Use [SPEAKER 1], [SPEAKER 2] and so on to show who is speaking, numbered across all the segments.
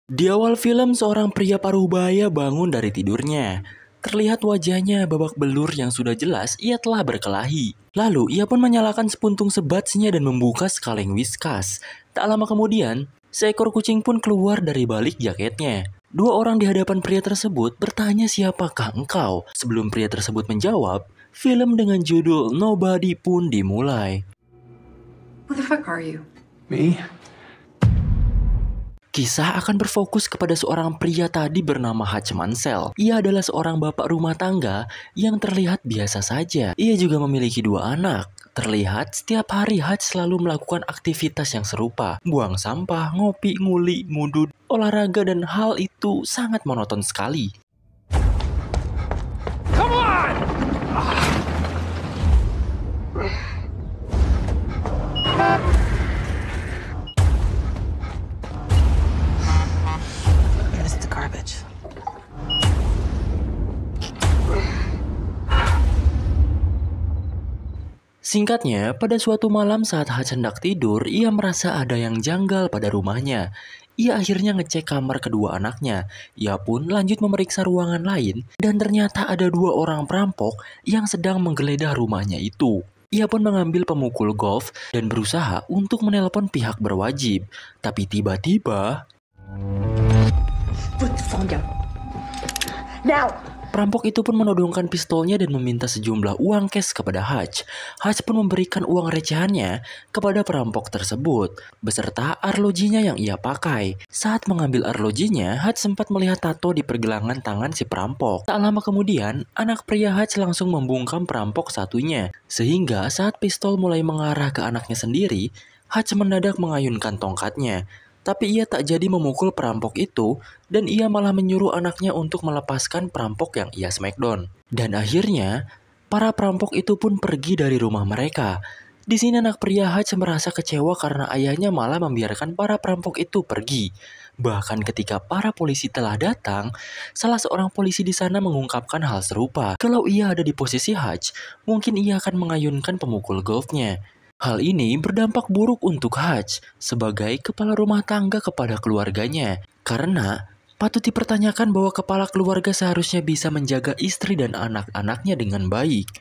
[SPEAKER 1] Di awal film, seorang pria parubaya bangun dari tidurnya. Terlihat wajahnya babak belur yang sudah jelas ia telah berkelahi. Lalu ia pun menyalakan sepuntung sebatsnya dan membuka sekaleng Whiskas. Tak lama kemudian, seekor kucing pun keluar dari balik jaketnya. Dua orang di hadapan pria tersebut bertanya siapakah engkau. Sebelum pria tersebut menjawab, film dengan judul Nobody pun dimulai.
[SPEAKER 2] Who the fuck are you?
[SPEAKER 3] Me?
[SPEAKER 1] Kisah akan berfokus kepada seorang pria tadi bernama Hutch Mansell. Ia adalah seorang bapak rumah tangga yang terlihat biasa saja. Ia juga memiliki 2 anak. Terlihat setiap hari Hutch selalu melakukan aktivitas yang serupa. Buang sampah, ngopi, nguli, ngudut, olahraga, dan hal itu sangat monoton sekali.
[SPEAKER 3] Come on!
[SPEAKER 2] It's the garbage.
[SPEAKER 1] Singkatnya, pada suatu malam saat Hutch hendak tidur, ia merasa ada yang janggal pada rumahnya. Ia akhirnya ngecek kamar kedua anaknya. Ia pun lanjut memeriksa ruangan lain, dan ternyata ada 2 orang perampok yang sedang menggeledah rumahnya itu. Ia pun mengambil pemukul golf dan berusaha untuk menelpon pihak berwajib. Tapi tiba-tiba,
[SPEAKER 2] Put the phone down. Now!
[SPEAKER 1] perampok itu pun menodongkan pistolnya dan meminta sejumlah uang cash kepada Hutch. Hutch pun memberikan uang recehannya kepada perampok tersebut, beserta arlojinya yang ia pakai. Saat mengambil arlojinya, Hutch sempat melihat tato di pergelangan tangan si perampok. Tak lama kemudian, anak pria Hutch langsung membungkam perampok satunya. Sehingga saat pistol mulai mengarah ke anaknya sendiri, Hutch mendadak mengayunkan tongkatnya. Tapi ia tak jadi memukul perampok itu, dan ia malah menyuruh anaknya untuk melepaskan perampok yang ia smackdown. Dan akhirnya, para perampok itu pun pergi dari rumah mereka. Di sini anak pria Hutch merasa kecewa karena ayahnya malah membiarkan para perampok itu pergi. Bahkan ketika para polisi telah datang, salah seorang polisi di sana mengungkapkan hal serupa. Kalau ia ada di posisi Hutch, mungkin ia akan mengayunkan pemukul golfnya. Hal ini berdampak buruk untuk Hutch sebagai kepala rumah tangga kepada keluarganya. Karena patut dipertanyakan bahwa kepala keluarga seharusnya bisa menjaga istri dan anak-anaknya dengan baik.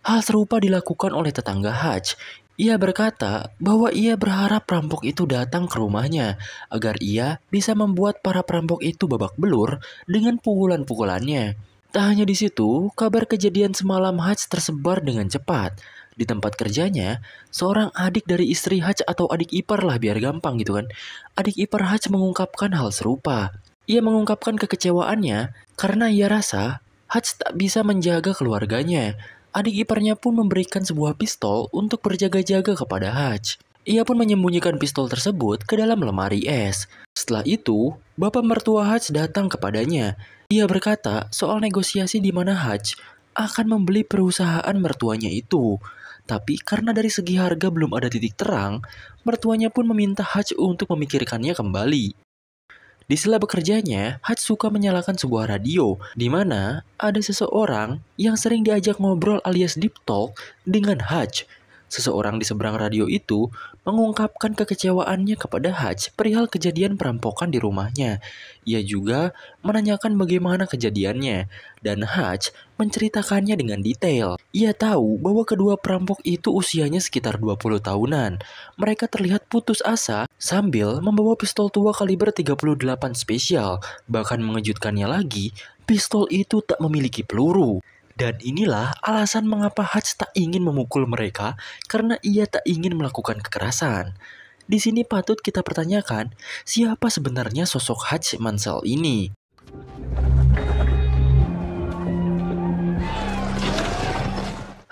[SPEAKER 1] Hal serupa dilakukan oleh tetangga Hutch. Ia berkata bahwa ia berharap perampok itu datang ke rumahnya agar ia bisa membuat para perampok itu babak belur dengan pukulan-pukulannya. Tak hanya di situ, kabar kejadian semalam Hutch tersebar dengan cepat. Di tempat kerjanya, seorang adik dari istri Hutch atau adik ipar lah biar gampang gitu kan. Adik ipar Hutch mengungkapkan hal serupa. Ia mengungkapkan kekecewaannya karena ia rasa Hutch tak bisa menjaga keluarganya. Adik iparnya pun memberikan sebuah pistol untuk berjaga-jaga kepada Hutch. Ia pun menyembunyikan pistol tersebut ke dalam lemari es. Setelah itu, bapak mertua Hutch datang kepadanya. Ia berkata soal negosiasi di mana Hutch akan membeli perusahaan mertuanya itu. Tapi karena dari segi harga belum ada titik terang, mertuanya pun meminta Hutch untuk memikirkannya kembali. Di sela bekerjanya, Hutch suka menyalakan sebuah radio, di mana ada seseorang yang sering diajak ngobrol alias deep talk dengan Hutch. Seseorang di seberang radio itu mengungkapkan kekecewaannya kepada Hutch perihal kejadian perampokan di rumahnya. Ia juga menanyakan bagaimana kejadiannya, dan Hutch menceritakannya dengan detail. Ia tahu bahwa kedua perampok itu usianya sekitar 20 tahunan. Mereka terlihat putus asa sambil membawa pistol tua kaliber 38 spesial. Bahkan mengejutkannya lagi, pistol itu tak memiliki peluru. Dan inilah alasan mengapa Hutch tak ingin memukul mereka karena ia tak ingin melakukan kekerasan. Di sini patut kita pertanyakan, siapa sebenarnya sosok Hutch Mansell ini?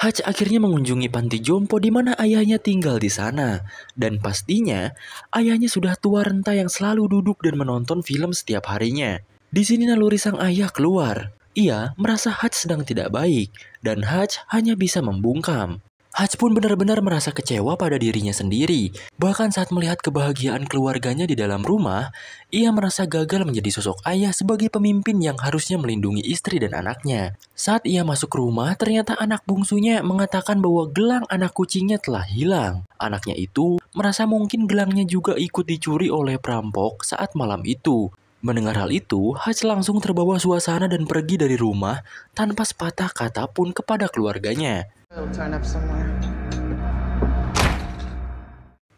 [SPEAKER 1] Hutch akhirnya mengunjungi panti jompo di mana ayahnya tinggal di sana. Dan pastinya, ayahnya sudah tua renta yang selalu duduk dan menonton film setiap harinya. Di sini naluri sang ayah keluar. Ia merasa Hutch sedang tidak baik, dan Hutch hanya bisa membungkam. Hutch pun benar-benar merasa kecewa pada dirinya sendiri. Bahkan saat melihat kebahagiaan keluarganya di dalam rumah, ia merasa gagal menjadi sosok ayah sebagai pemimpin yang harusnya melindungi istri dan anaknya. Saat ia masuk rumah, ternyata anak bungsunya mengatakan bahwa gelang anak kucingnya telah hilang. Anaknya itu merasa mungkin gelangnya juga ikut dicuri oleh perampok saat malam itu. Mendengar hal itu, Hutch langsung terbawa suasana dan pergi dari rumah tanpa sepatah kata pun kepada keluarganya.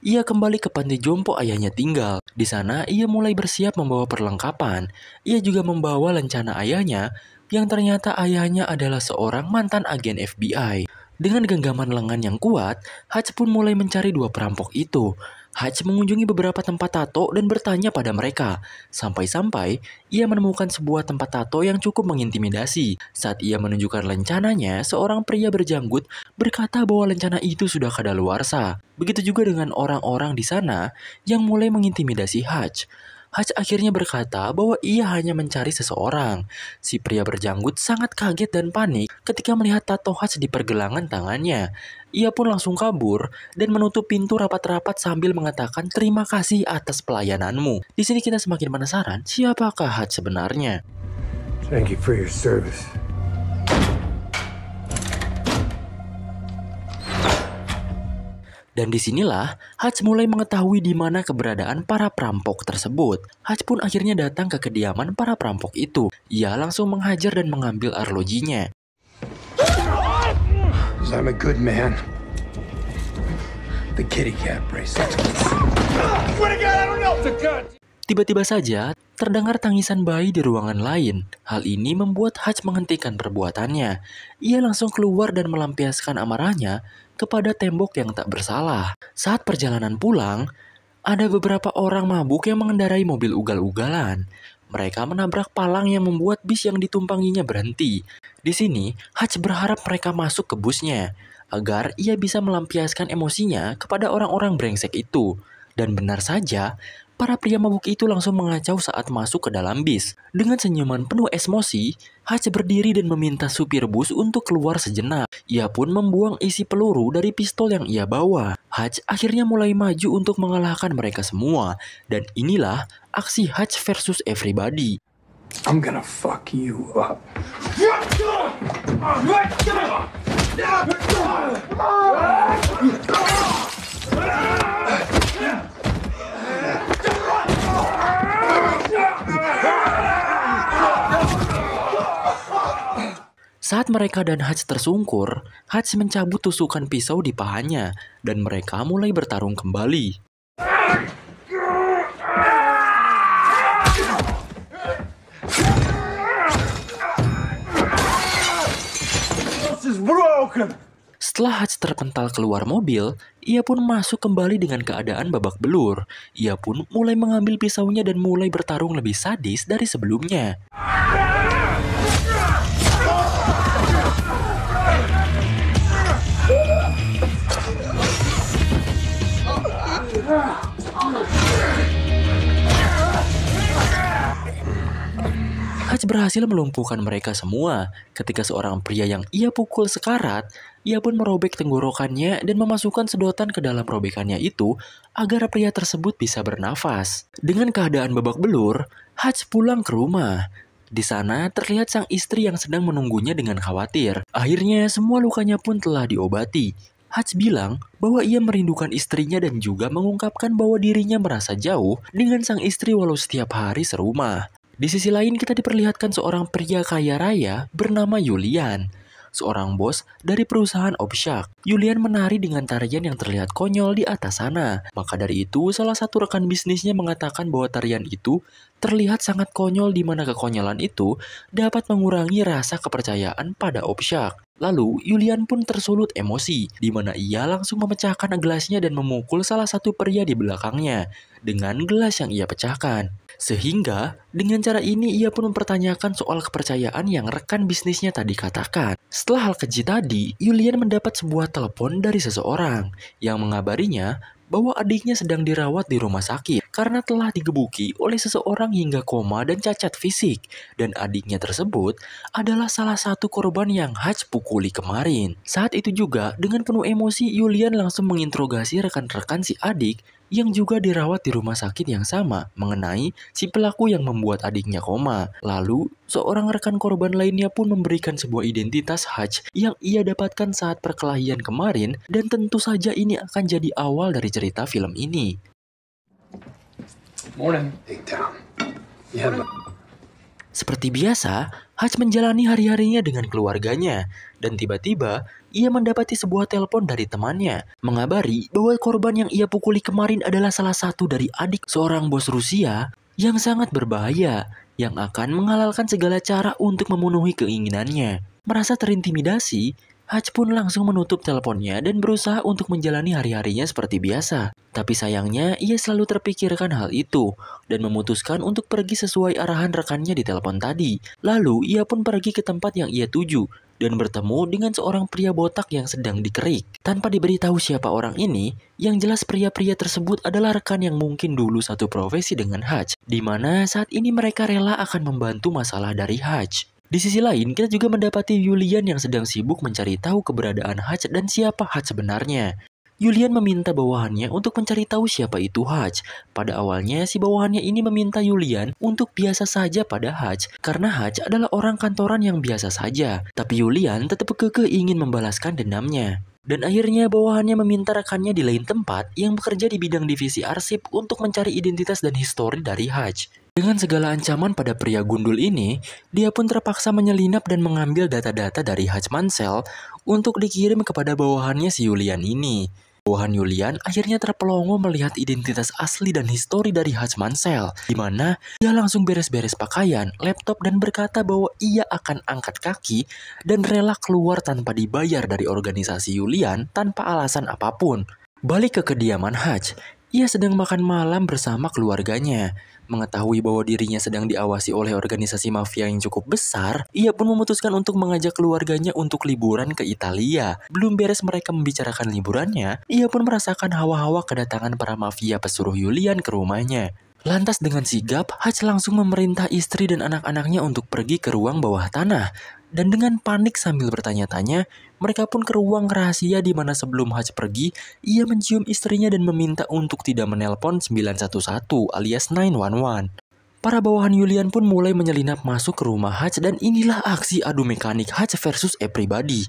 [SPEAKER 1] Ia kembali ke panti jompo ayahnya tinggal. Di sana, ia mulai bersiap membawa perlengkapan. Ia juga membawa lencana ayahnya, yang ternyata ayahnya adalah seorang mantan agen FBI. Dengan genggaman lengan yang kuat, Hutch pun mulai mencari dua perampok itu. Hutch mengunjungi beberapa tempat tato dan bertanya pada mereka. Sampai-sampai, ia menemukan sebuah tempat tato yang cukup mengintimidasi. Saat ia menunjukkan lencananya, seorang pria berjanggut berkata bahwa lencana itu sudah kadaluarsa. Begitu juga dengan orang-orang di sana yang mulai mengintimidasi Hutch. Hutch akhirnya berkata bahwa ia hanya mencari seseorang. Si pria berjanggut sangat kaget dan panik ketika melihat tato Hutch di pergelangan tangannya. Ia pun langsung kabur dan menutup pintu rapat-rapat sambil mengatakan terima kasih atas pelayananmu. Di sini kita semakin penasaran siapakah Hutch sebenarnya.
[SPEAKER 3] Thank you for your service.
[SPEAKER 1] Dan disinilah Hutch mulai mengetahui di mana keberadaan para perampok tersebut. Hutch pun akhirnya datang ke kediaman para perampok itu. Ia langsung menghajar dan mengambil arlojinya.
[SPEAKER 3] I'm a good man. The kitty cat bracelet.
[SPEAKER 1] Tiba-tiba saja terdengar tangisan bayi di ruangan lain. Hal ini membuat Hutch menghentikan perbuatannya. Ia langsung keluar dan melampiaskan amarahnya kepada tembok yang tak bersalah. Saat perjalanan pulang, ada beberapa orang mabuk yang mengendarai mobil ugal-ugalan. Mereka menabrak palang yang membuat bis yang ditumpanginya berhenti. Di sini, Hutch berharap mereka masuk ke busnya, agar ia bisa melampiaskan emosinya kepada orang-orang brengsek itu. Dan benar saja, para pria mabuk itu langsung mengacau saat masuk ke dalam bis. Dengan senyuman penuh emosi, Hutch berdiri dan meminta supir bus untuk keluar sejenak. Ia pun membuang isi peluru dari pistol yang ia bawa. Hutch akhirnya mulai maju untuk mengalahkan mereka semua. Dan inilah aksi Hutch versus everybody.
[SPEAKER 3] I'm gonna fuck you up.
[SPEAKER 1] Saat mereka dan Hutch tersungkur, Hutch mencabut tusukan pisau di pahanya, dan mereka mulai bertarung kembali. Setelah Hutch terpental keluar mobil, ia pun masuk kembali dengan keadaan babak belur. Ia pun mulai mengambil pisaunya dan mulai bertarung lebih sadis dari sebelumnya. Hutch berhasil melumpuhkan mereka semua. Ketika seorang pria yang ia pukul sekarat, ia pun merobek tenggorokannya dan memasukkan sedotan ke dalam robekannya itu agar pria tersebut bisa bernafas. Dengan keadaan babak belur, Hutch pulang ke rumah. Di sana terlihat sang istri yang sedang menunggunya dengan khawatir. Akhirnya semua lukanya pun telah diobati. Hutch bilang bahwa ia merindukan istrinya dan juga mengungkapkan bahwa dirinya merasa jauh dengan sang istri walau setiap hari serumah. Di sisi lain kita diperlihatkan seorang pria kaya raya bernama Julian, seorang bos dari perusahaan Obshak. Julian menari dengan tarian yang terlihat konyol di atas sana. Maka dari itu salah satu rekan bisnisnya mengatakan bahwa tarian itu terlihat sangat konyol, di mana kekonyolan itu dapat mengurangi rasa kepercayaan pada Obshak. Lalu Julian pun tersulut emosi, di mana ia langsung memecahkan gelasnya dan memukul salah satu pria di belakangnya dengan gelas yang ia pecahkan. Sehingga dengan cara ini ia pun mempertanyakan soal kepercayaan yang rekan bisnisnya tadi katakan. Setelah hal keji tadi, Julian mendapat sebuah telepon dari seseorang yang mengabarinya bahwa adiknya sedang dirawat di rumah sakit karena telah digebuki oleh seseorang hingga koma dan cacat fisik. Dan adiknya tersebut adalah salah satu korban yang Hutch pukuli kemarin. Saat itu juga, dengan penuh emosi, Julian langsung menginterogasi rekan-rekan si adik yang juga dirawat di rumah sakit yang sama mengenai si pelaku yang membuat adiknya koma. Lalu, seorang rekan korban lainnya pun memberikan sebuah identitas Hutch yang ia dapatkan saat perkelahian kemarin, dan tentu saja ini akan jadi awal dari cerita film ini.
[SPEAKER 3] Morning. Take down. Yeah.
[SPEAKER 1] Seperti biasa, Hutch menjalani hari-harinya dengan keluarganya, dan tiba-tiba ia mendapati sebuah telepon dari temannya, mengabari bahwa korban yang ia pukuli kemarin adalah salah satu dari adik seorang bos Rusia yang sangat berbahaya, yang akan menghalalkan segala cara untuk memenuhi keinginannya. Merasa terintimidasi, Hutch pun langsung menutup teleponnya dan berusaha untuk menjalani hari-harinya seperti biasa. Tapi sayangnya, ia selalu terpikirkan hal itu dan memutuskan untuk pergi sesuai arahan rekannya di telepon tadi. Lalu, ia pun pergi ke tempat yang ia tuju dan bertemu dengan seorang pria botak yang sedang dikerik. Tanpa diberitahu siapa orang ini, yang jelas pria-pria tersebut adalah rekan yang mungkin dulu satu profesi dengan Hutch, di mana saat ini mereka rela akan membantu masalah dari Hutch. Di sisi lain, kita juga mendapati Julian yang sedang sibuk mencari tahu keberadaan Hutch dan siapa Hutch sebenarnya. Julian meminta bawahannya untuk mencari tahu siapa itu Hutch. Pada awalnya, si bawahannya ini meminta Julian untuk biasa saja pada Hutch, karena Hutch adalah orang kantoran yang biasa saja. Tapi Julian tetap kekeh ingin membalaskan dendamnya. Dan akhirnya bawahannya meminta rekannya di lain tempat yang bekerja di bidang divisi arsip untuk mencari identitas dan histori dari Hutch. Dengan segala ancaman pada pria gundul ini, dia pun terpaksa menyelinap dan mengambil data-data dari Hutch Mansell untuk dikirim kepada bawahannya si Julian ini. Bawahan Julian akhirnya terpelongo melihat identitas asli dan histori dari Hutch Mansell, di mana dia langsung beres-beres pakaian, laptop, dan berkata bahwa ia akan angkat kaki dan rela keluar tanpa dibayar dari organisasi Julian tanpa alasan apapun. Balik ke kediaman Hutch, ia sedang makan malam bersama keluarganya. Mengetahui bahwa dirinya sedang diawasi oleh organisasi mafia yang cukup besar, ia pun memutuskan untuk mengajak keluarganya untuk liburan ke Italia. Belum beres mereka membicarakan liburannya, ia pun merasakan hawa-hawa kedatangan para mafia pesuruh Julian ke rumahnya. Lantas dengan sigap, Hutch langsung memerintah istri dan anak-anaknya untuk pergi ke ruang bawah tanah. Dan dengan panik sambil bertanya-tanya, mereka pun ke ruang rahasia di mana sebelum Hutch pergi, ia mencium istrinya dan meminta untuk tidak menelpon 911 alias 911. Para bawahan Julian pun mulai menyelinap masuk ke rumah Hutch dan inilah aksi adu mekanik Hutch versus everybody.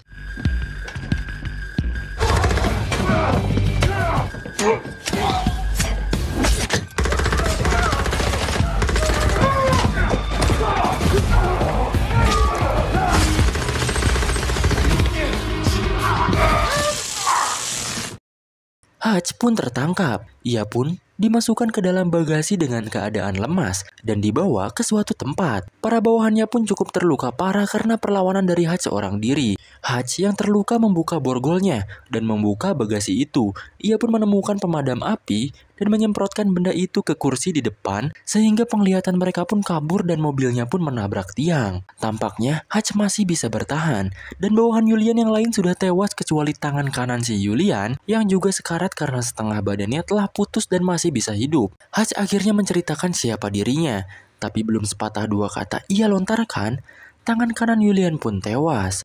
[SPEAKER 1] Hutch pun tertangkap. Ia pun dimasukkan ke dalam bagasi dengan keadaan lemas dan dibawa ke suatu tempat. Para bawahannya pun cukup terluka parah karena perlawanan dari Hutch seorang diri. Hutch yang terluka membuka borgolnya dan membuka bagasi itu. Ia pun menemukan pemadam api dan menyemprotkan benda itu ke kursi di depan sehingga penglihatan mereka pun kabur dan mobilnya pun menabrak tiang. Tampaknya Hutch masih bisa bertahan dan bawahan Julian yang lain sudah tewas kecuali tangan kanan si Julian yang juga sekarat karena setengah badannya telah putus dan masih bisa hidup. Hutch akhirnya menceritakan siapa dirinya, tapi belum sepatah dua kata ia lontarkan, tangan kanan Julian pun tewas.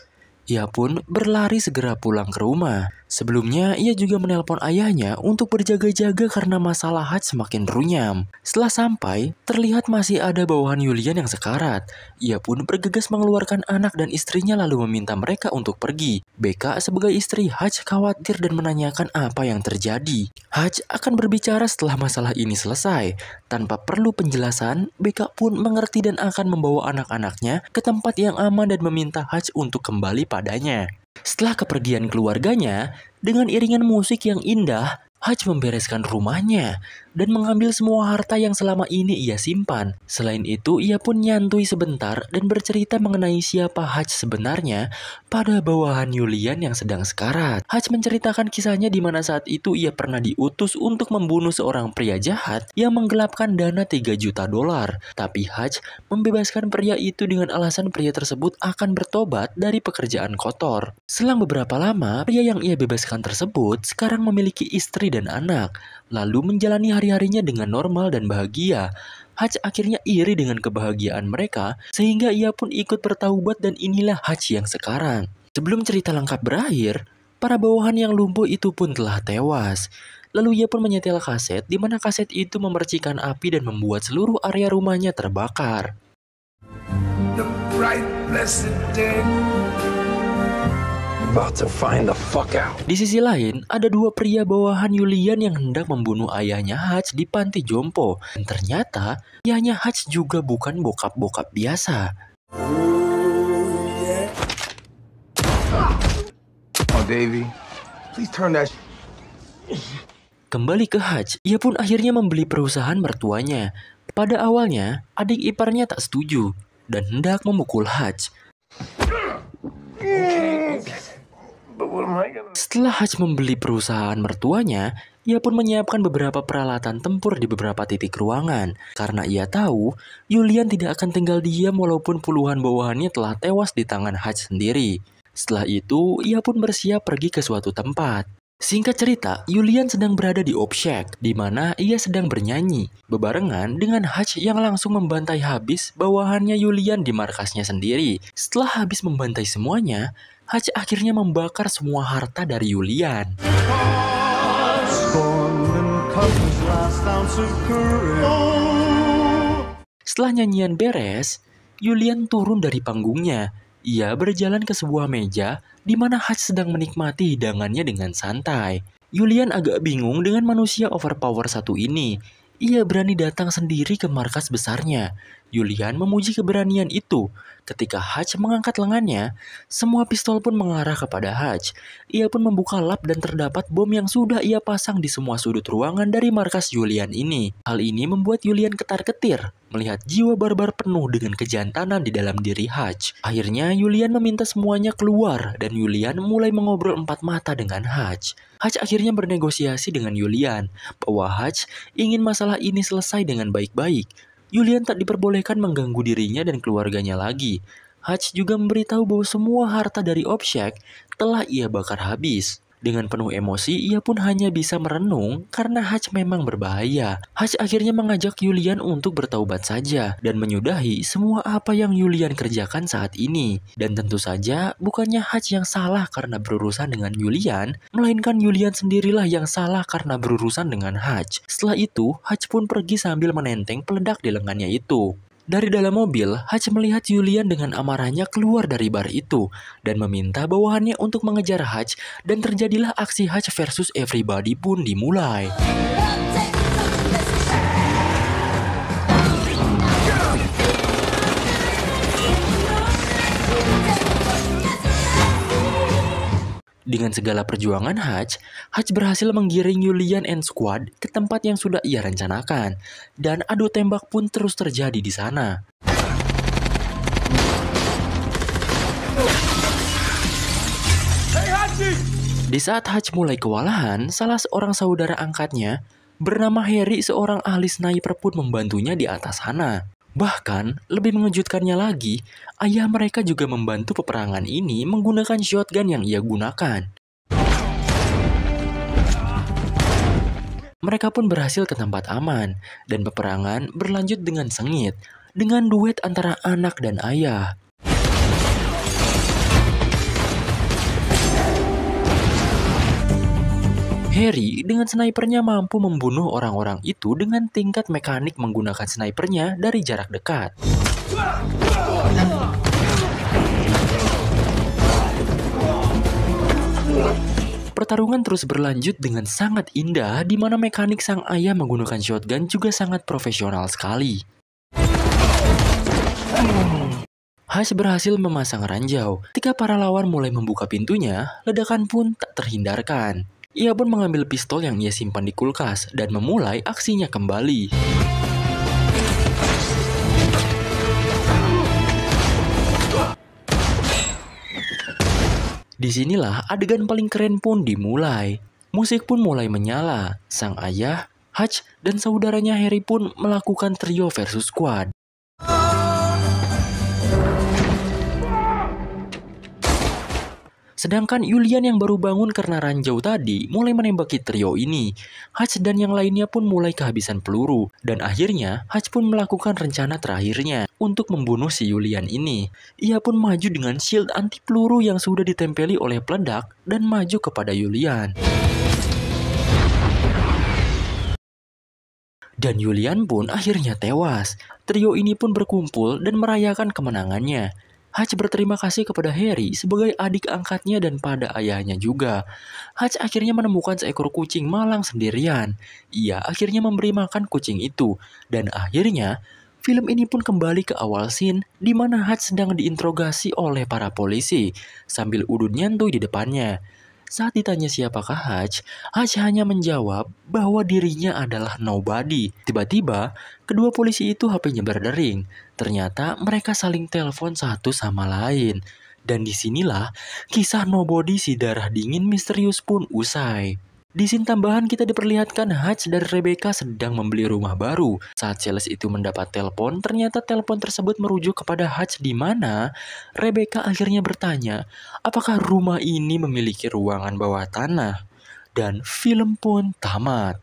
[SPEAKER 1] Ia pun berlari segera pulang ke rumah. Sebelumnya, ia juga menelpon ayahnya untuk berjaga-jaga karena masalah Hutch semakin runyam. Setelah sampai, terlihat masih ada bawahan Julian yang sekarat. Ia pun bergegas mengeluarkan anak dan istrinya lalu meminta mereka untuk pergi. Becca sebagai istri Hutch khawatir dan menanyakan apa yang terjadi. Hutch akan berbicara setelah masalah ini selesai. Tanpa perlu penjelasan, Becca pun mengerti dan akan membawa anak-anaknya ke tempat yang aman dan meminta Hutch untuk kembali padanya. Setelah kepergian keluarganya, dengan iringan musik yang indah, Hutch membereskan rumahnya dan mengambil semua harta yang selama ini ia simpan. Selain itu, ia pun nyantui sebentar dan bercerita mengenai siapa Hutch sebenarnya pada bawahan Julian yang sedang sekarat. Hutch menceritakan kisahnya di mana saat itu ia pernah diutus untuk membunuh seorang pria jahat yang menggelapkan dana 3 juta dolar. Tapi Hutch membebaskan pria itu dengan alasan pria tersebut akan bertobat dari pekerjaan kotor. Selang beberapa lama, pria yang ia bebaskan tersebut sekarang memiliki istri dan anak, lalu menjalani hari-harinya dengan normal dan bahagia. Hutch akhirnya iri dengan kebahagiaan mereka, sehingga ia pun ikut bertaubat dan inilah Hutch yang sekarang. Sebelum cerita lengkap berakhir, para bawahan yang lumpuh itu pun telah tewas. Lalu ia pun menyetel kaset, di mana kaset itu memercikan api dan membuat seluruh area rumahnya terbakar.
[SPEAKER 3] The bright blessed day. About to find the fuck out.
[SPEAKER 1] Di sisi lain, ada 2 pria bawahan Julian yang hendak membunuh ayahnya Hutch di panti jompo. Dan ternyata, ayahnya Hutch juga bukan bokap-bokap biasa.
[SPEAKER 3] Oh, Davey, please turn that.
[SPEAKER 1] Kembali ke Hutch, ia pun akhirnya membeli perusahaan mertuanya. Pada awalnya, adik iparnya tak setuju dan hendak memukul Hutch. Setelah Hutch membeli perusahaan mertuanya, ia pun menyiapkan beberapa peralatan tempur di beberapa titik ruangan. Karena ia tahu, Julian tidak akan tinggal diam walaupun puluhan bawahannya telah tewas di tangan Hutch sendiri. Setelah itu, ia pun bersiap pergi ke suatu tempat. Singkat cerita, Julian sedang berada di Object, di mana ia sedang bernyanyi, bebarengan dengan Hutch yang langsung membantai habis bawahannya Julian di markasnya sendiri. Setelah habis membantai semuanya, Hutch akhirnya membakar semua harta dari Julian. Setelah nyanyian beres, Julian turun dari panggungnya. Ia berjalan ke sebuah meja di mana Hutch sedang menikmati hidangannya dengan santai. Julian agak bingung dengan manusia overpower satu ini. Ia berani datang sendiri ke markas besarnya. Julian memuji keberanian itu. Ketika Hutch mengangkat lengannya, semua pistol pun mengarah kepada Hutch. Ia pun membuka lap dan terdapat bom yang sudah ia pasang di semua sudut ruangan dari markas Julian ini. Hal ini membuat Julian ketar-ketir melihat jiwa barbar penuh dengan kejantanan di dalam diri Hutch. Akhirnya Julian meminta semuanya keluar dan Julian mulai mengobrol 4 mata dengan Hutch. Hutch akhirnya bernegosiasi dengan Julian bahwa Hutch ingin masalah ini selesai dengan baik-baik. Julian tak diperbolehkan mengganggu dirinya dan keluarganya lagi. Hutch juga memberitahu bahwa semua harta dari Object telah ia bakar habis. Dengan penuh emosi, ia pun hanya bisa merenung karena Hutch memang berbahaya. Hutch akhirnya mengajak Julian untuk bertaubat saja dan menyudahi semua apa yang Julian kerjakan saat ini. Dan tentu saja, bukannya Hutch yang salah karena berurusan dengan Julian, melainkan Julian sendirilah yang salah karena berurusan dengan Hutch. Setelah itu, Hutch pun pergi sambil menenteng peledak di lengannya itu. Dari dalam mobil, Hutch melihat Julian dengan amarahnya keluar dari bar itu dan meminta bawahannya untuk mengejar Hutch dan terjadilah aksi Hutch versus everybody pun dimulai. Dengan segala perjuangan Hutch berhasil menggiring Julian and Squad ke tempat yang sudah ia rencanakan, dan adu tembak pun terus terjadi di sana. Di saat Hutch mulai kewalahan, salah seorang saudara angkatnya bernama Harry, seorang ahli sniper pun membantunya di atas sana. Bahkan, lebih mengejutkannya lagi, ayah mereka juga membantu peperangan ini menggunakan shotgun yang ia gunakan. Mereka pun berhasil ke tempat aman, dan peperangan berlanjut dengan sengit, dengan duet antara anak dan ayah. Harry dengan snipernya mampu membunuh orang-orang itu dengan tingkat mekanik menggunakan snipernya dari jarak dekat. Pertarungan terus berlanjut dengan sangat indah, di mana mekanik sang ayah menggunakan shotgun juga sangat profesional sekali. Hutch berhasil memasang ranjau. Ketika para lawan mulai membuka pintunya, ledakan pun tak terhindarkan. Ia pun mengambil pistol yang ia simpan di kulkas dan memulai aksinya kembali. Disinilah adegan paling keren pun dimulai. Musik pun mulai menyala. Sang ayah, Hutch, dan saudaranya Harry pun melakukan trio versus squad. Sedangkan Julian yang baru bangun karena ranjau tadi mulai menembaki trio ini. Hutch dan yang lainnya pun mulai kehabisan peluru. Dan akhirnya Hutch pun melakukan rencana terakhirnya untuk membunuh si Julian ini. Ia pun maju dengan shield anti peluru yang sudah ditempeli oleh peledak dan maju kepada Julian. Dan Julian pun akhirnya tewas. Trio ini pun berkumpul dan merayakan kemenangannya. Hutch berterima kasih kepada Harry sebagai adik angkatnya dan pada ayahnya juga. Hutch akhirnya menemukan seekor kucing malang sendirian. Ia akhirnya memberi makan kucing itu. Dan akhirnya, film ini pun kembali ke awal scene di mana Hutch sedang diinterogasi oleh para polisi sambil udun nyantui di depannya. Saat ditanya siapakah Hutch, Hutch hanya menjawab bahwa dirinya adalah nobody. Tiba-tiba, kedua polisi itu HP-nya berdering. Ternyata mereka saling telepon satu sama lain. Dan disinilah kisah nobody si darah dingin misterius pun usai. Di scene tambahan kita diperlihatkan Hutch dan Rebecca sedang membeli rumah baru. Saat sales itu mendapat telepon, ternyata telepon tersebut merujuk kepada Hutch di mana Rebecca akhirnya bertanya, apakah rumah ini memiliki ruangan bawah tanah? Dan film pun tamat.